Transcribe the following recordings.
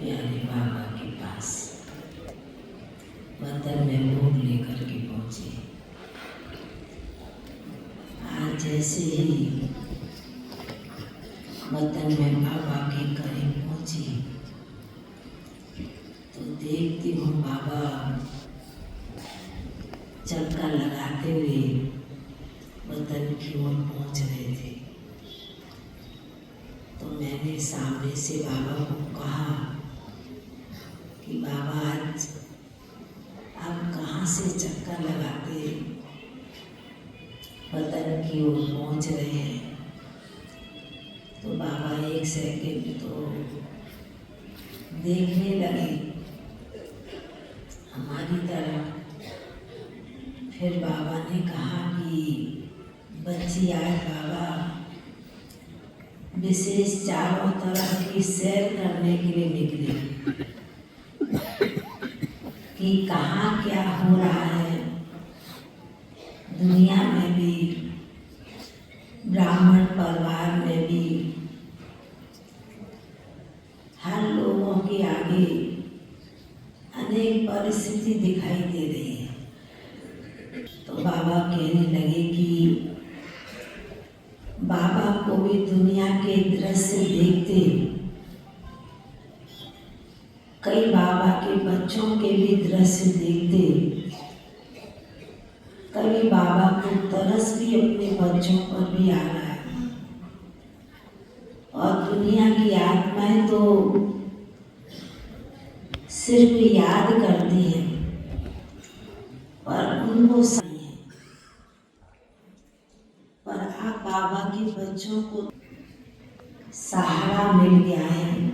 प्यारे बाबा के पास वतन में भोग लेकर के पहुंचे। आज जैसे ही वतन में बाबा के करीब पहुंची तो देखती हूँ बाबा चक्का लगाते हुए वतन की ओर पहुंच रहे थे। तो मैंने सामने से बाबा को कहा कि बाबा आज आप कहाँ से चक्का लगाते वतन की ओर पहुंच रहे हैं। तो बाबा एक सेकंड तो देखने लगे हमारी तरफ। फिर बाबा ने कहा कि बच्ची आज बाबा विशेष चारों तरफ की सैर करने के लिए निकली कि कहाँ क्या हो रहा है दुनिया में भी, ब्राह्मण परिवार में भी, हर लोगों के आगे अनेक परिस्थिति दिखाई दे रही है। तो बाबा कहने लगे कि बाबा को भी दुनिया के दृश्य देखते, कई बाबा के बच्चों के भी दृश्य देखते, कभी बाबा को तरस भी अपने बच्चों पर भी आ रहा है। और दुनिया की आत्माएं तो सिर्फ याद करती हैं पर उनको सही है। पर आप बाबा के बच्चों को सहारा मिल गया है,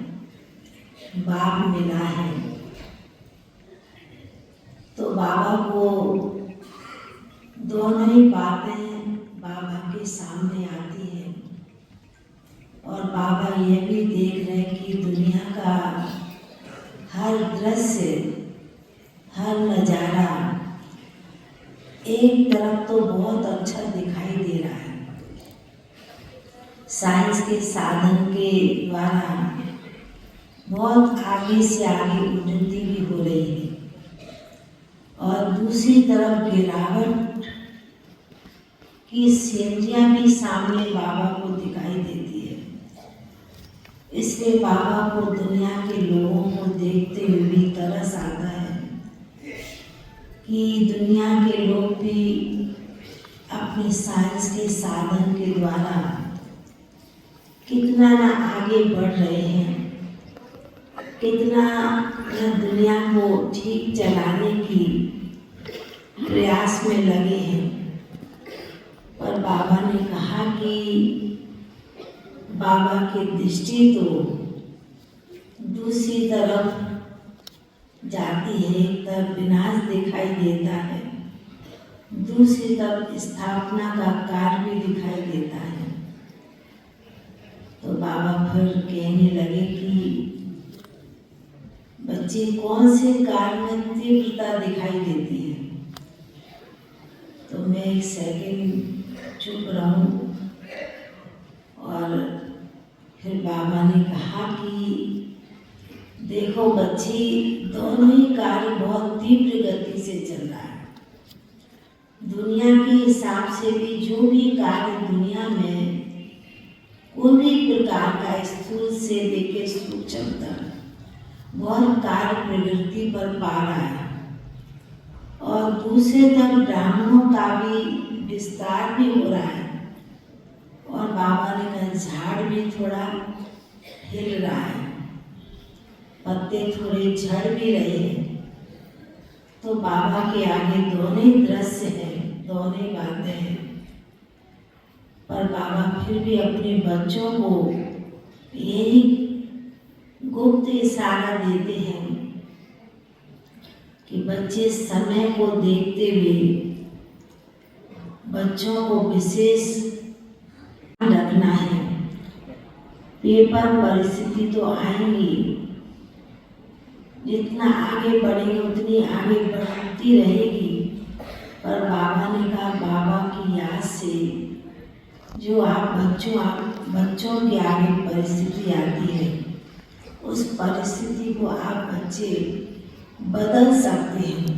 बाप मिला है। तो बाबा को दोनों ही बातें बाबा के सामने आती हैं और बाबा ये भी देख रहे हैं कि दुनिया का हर दृश्य, हर नज़ारा एक तरफ तो बहुत अच्छा दिखाई दे रहा है। साइंस के साधन के द्वारा बहुत आगे से आगे उन्नति भी हो रही है और दूसरी तरफ गिरावट की सीढ़ियाँ भी सामने बाबा को दिखाई देती है। इसलिए बाबा को दुनिया के लोगों को देखते हुए भी तरस आता है कि दुनिया के लोग भी अपने साइंस के साधन के द्वारा कितना ना आगे बढ़ रहे हैं, कितना ना दुनिया को ठीक चलाने की प्रयास में लगे हैं। पर बाबा ने कहा कि बाबा की दृष्टि तो दूसरी तरफ जाती है। एक तरफ विनाश दिखाई देता है, दूसरी तरफ स्थापना का कार्य भी दिखाई देता है। तो बाबा फिर कहने लगे कि बच्चे कौन से कार्य में तीव्रता दिखाई देती है। तो मैं एक सेकंड चुप रहूं और फिर बाबा ने कहा कि देखो बच्ची, दोनों ही कार्य बहुत तीव्र गति से चल रहा है। दुनिया के हिसाब से भी जो भी कार्य दुनिया में कोई भी प्रकार का स्थूल से लेकर सूक्ष्म तक बहुत कार्य प्रगति पर पा रहा है और दूसरे तरफ ब्राह्मणों का भी विस्तार भी हो रहा है। और बाबा ने कहा झाड़ भी थोड़ा हिल रहा है, पत्ते थोड़े झड़ भी रहे हैं। तो बाबा के आगे दोनों ही दृश्य हैं, दोनों ही बातें हैं। पर बाबा फिर भी अपने बच्चों को यही गुप्त इशारा देते हैं कि बच्चे समय को देखते हुए बच्चों को विशेष रखना है। पेपर परिस्थिति तो आएंगी, जितना आगे बढ़ेंगे उतनी आगे बढ़ती रहेगी। पर बाबा ने कहा बाबा की याद से जो आप बच्चों के आगे परिस्थिति आती है, उस परिस्थिति को आप बच्चे बदल सकते हैं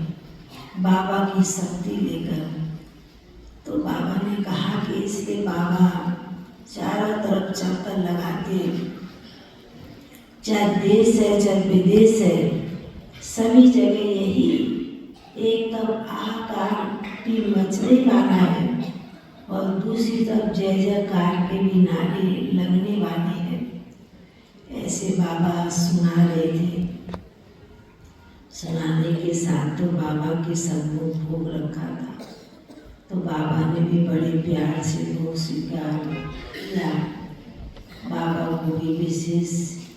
बाबा की शक्ति लेकर। तो बाबा ने कहा कि इसलिए बाबा चारों तरफ चक्कर लगाते, चाहे देश है चाहे विदेश है, सभी जगह यही एकदम हाहाकार की मचने वाला है और दूसरी तरफ जय जयकार के भी नारे लगने वाले हैं। ऐसे बाबा सुना रहे थे। सुनाने के साथ तो बाबा के सम्मुख भोग रखा था, तो बाबा ने भी बड़े प्यार से भोग स्वीकार किया। बाबा को भी विशेष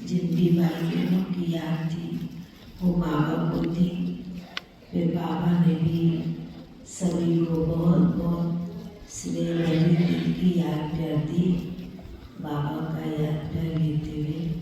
जिन भी भाई बहनों की याद थी वो बाबा को दी। फिर बाबा ने भी सभी को बहुत बहुत स्नेह भरी दिल की याद कर दी। बाबा का याद कर लेते हुए